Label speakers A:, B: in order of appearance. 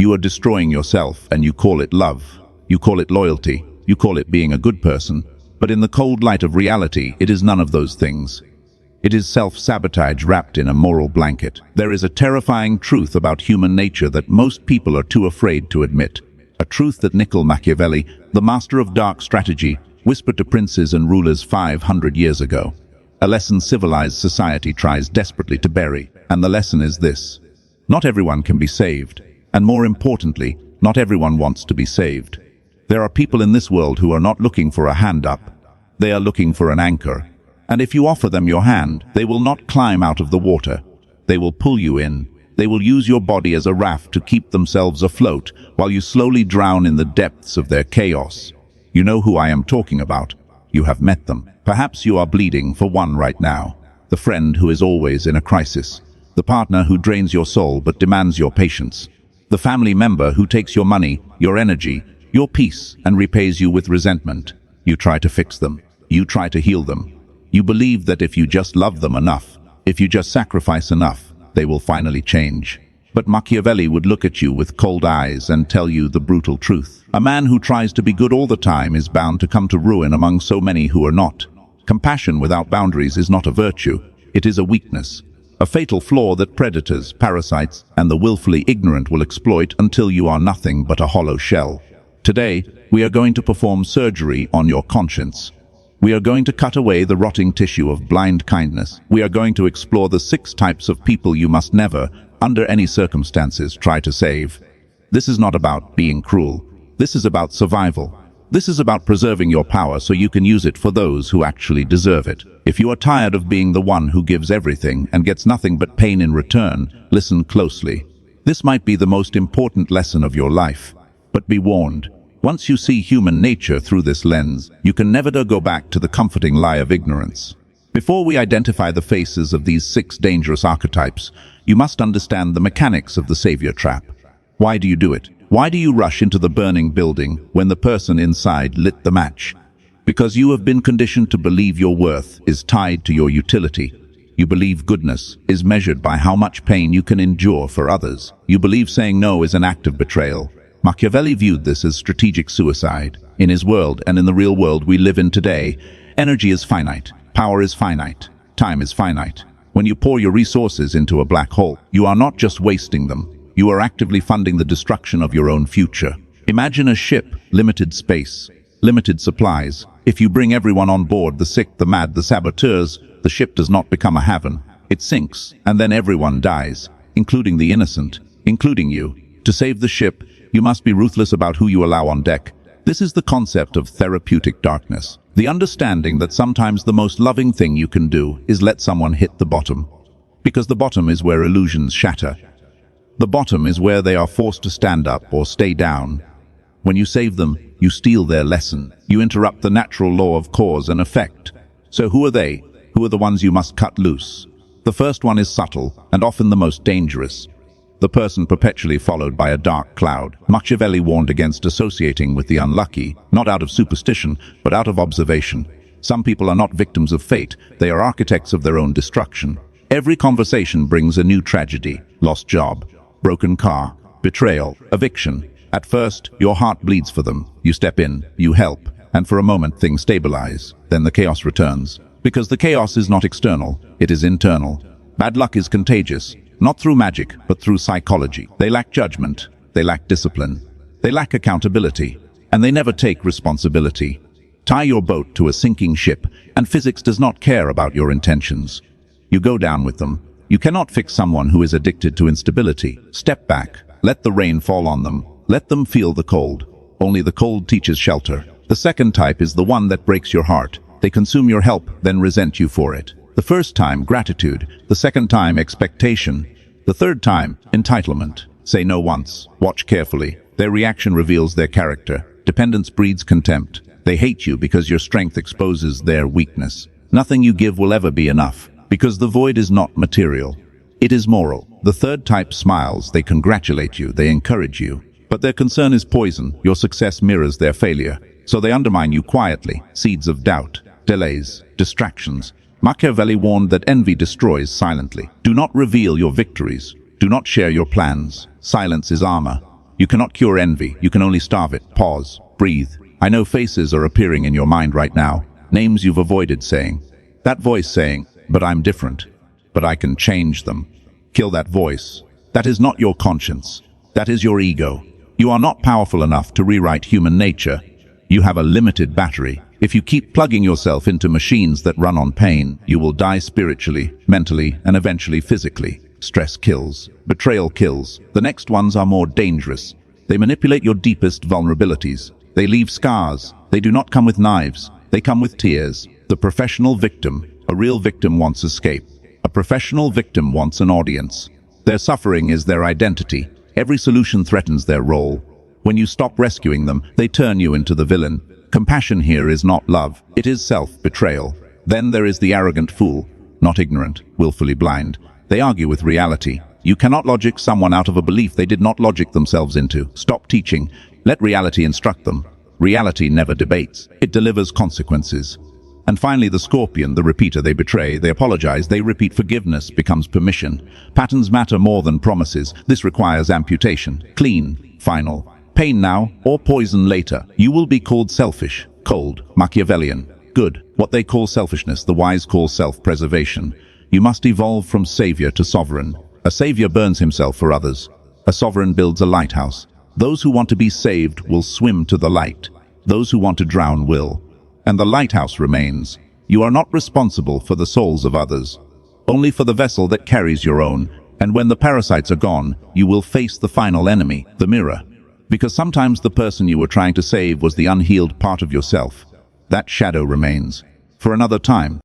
A: You are destroying yourself, and you call it love. You call it loyalty. You call it being a good person. But in the cold light of reality, it is none of those things. It is self-sabotage wrapped in a moral blanket. There is a terrifying truth about human nature that most people are too afraid to admit. A truth that Machiavelli, the master of dark strategy, whispered to princes and rulers 500 years ago. A lesson civilized society tries desperately to bury, and the lesson is this. Not everyone can be saved, and more importantly, not everyone wants to be saved. There are people in this world who are not looking for a hand up. They are looking for an anchor. And if you offer them your hand, they will not climb out of the water. They will pull you in. They will use your body as a raft to keep themselves afloat while you slowly drown in the depths of their chaos. You know who I am talking about. You have met them. Perhaps you are bleeding for one right now. The friend who is always in a crisis. The partner who drains your soul but demands your patience. The family member who takes your money, your energy, your peace, and repays you with resentment. You try to fix them. You try to heal them. You believe that if you just love them enough, if you just sacrifice enough, they will finally change. But Machiavelli would look at you with cold eyes and tell you the brutal truth. A man who tries to be good all the time is bound to come to ruin among so many who are not. Compassion without boundaries is not a virtue. It is a weakness. A fatal flaw that predators, parasites, and the willfully ignorant will exploit until you are nothing but a hollow shell. Today, we are going to perform surgery on your conscience. We are going to cut away the rotting tissue of blind kindness. We are going to explore the 6 types of people you must never, under any circumstances, try to save. This is not about being cruel. This is about survival. This is about preserving your power so you can use it for those who actually deserve it. If you are tired of being the one who gives everything and gets nothing but pain in return, listen closely. This might be the most important lesson of your life. But be warned. Once you see human nature through this lens, you can never go back to the comforting lie of ignorance. Before we identify the faces of these 6 dangerous archetypes, you must understand the mechanics of the savior trap. Why do you do it? Why do you rush into the burning building when the person inside lit the match? Because you have been conditioned to believe your worth is tied to your utility. You believe goodness is measured by how much pain you can endure for others. You believe saying no is an act of betrayal. Machiavelli viewed this as strategic suicide. In his world and in the real world we live in today, energy is finite, power is finite, time is finite. When you pour your resources into a black hole, you are not just wasting them, you are actively funding the destruction of your own future. Imagine a ship, limited space, limited supplies. If you bring everyone on board, the sick, the mad, the saboteurs, the ship does not become a haven. It sinks, and then everyone dies, including the innocent, including you. To save the ship, you must be ruthless about who you allow on deck. This is the concept of therapeutic darkness. The understanding that sometimes the most loving thing you can do is let someone hit the bottom. Because the bottom is where illusions shatter. The bottom is where they are forced to stand up or stay down. When you save them, you steal their lesson. You interrupt the natural law of cause and effect. So who are they? Who are the ones you must cut loose? The first one is subtle and often the most dangerous. The person perpetually followed by a dark cloud. Machiavelli warned against associating with the unlucky, not out of superstition, but out of observation. Some people are not victims of fate, they are architects of their own destruction. Every conversation brings a new tragedy: lost job, broken car, betrayal, eviction. At first, your heart bleeds for them. You step in, you help, and for a moment things stabilize. Then the chaos returns. Because the chaos is not external, it is internal. Bad luck is contagious. Not through magic, but through psychology. They lack judgment, they lack discipline, they lack accountability, and they never take responsibility. Tie your boat to a sinking ship, and physics does not care about your intentions. You go down with them. You cannot fix someone who is addicted to instability. Step back, let the rain fall on them, let them feel the cold. Only the cold teaches shelter. The second type is the one that breaks your heart. They consume your help, then resent you for it. The first time, gratitude. The second time, expectation. The third time, entitlement. Say no once. Watch carefully. Their reaction reveals their character. Dependence breeds contempt. They hate you because your strength exposes their weakness. Nothing you give will ever be enough, because the void is not material. It is moral. The third type smiles. They congratulate you. They encourage you. But their concern is poison. Your success mirrors their failure. So they undermine you quietly. Seeds of doubt, delays, distractions. Machiavelli warned that envy destroys silently. Do not reveal your victories. Do not share your plans. Silence is armor. You cannot cure envy, you can only starve it. Pause, breathe. I know faces are appearing in your mind right now, names you've avoided saying. That voice saying, but I'm different, but I can change them. Kill that voice. That is not your conscience. That is your ego. You are not powerful enough to rewrite human nature. You have a limited battery. If you keep plugging yourself into machines that run on pain, you will die spiritually, mentally, and eventually physically. Stress kills. Betrayal kills. The next ones are more dangerous. They manipulate your deepest vulnerabilities. They leave scars. They do not come with knives. They come with tears. The professional victim. A real victim wants escape. A professional victim wants an audience. Their suffering is their identity. Every solution threatens their role. When you stop rescuing them, they turn you into the villain. Compassion here is not love. It is self-betrayal. Then there is the arrogant fool. Not ignorant, willfully blind. They argue with reality. You cannot logic someone out of a belief they did not logic themselves into. Stop teaching. Let reality instruct them. Reality never debates. It delivers consequences. And finally, the scorpion, the repeater. They betray, they apologize, they repeat. Forgiveness becomes permission. Patterns matter more than promises. This requires amputation. Clean, final. Pain now, or poison later. You will be called selfish, cold, Machiavellian, good. What they call selfishness, the wise call self-preservation. You must evolve from savior to sovereign. A savior burns himself for others. A sovereign builds a lighthouse. Those who want to be saved will swim to the light. Those who want to drown will. And the lighthouse remains. You are not responsible for the souls of others, only for the vessel that carries your own. And when the parasites are gone, you will face the final enemy, the mirror. Because sometimes the person you were trying to save was the unhealed part of yourself. That shadow remains. For another time.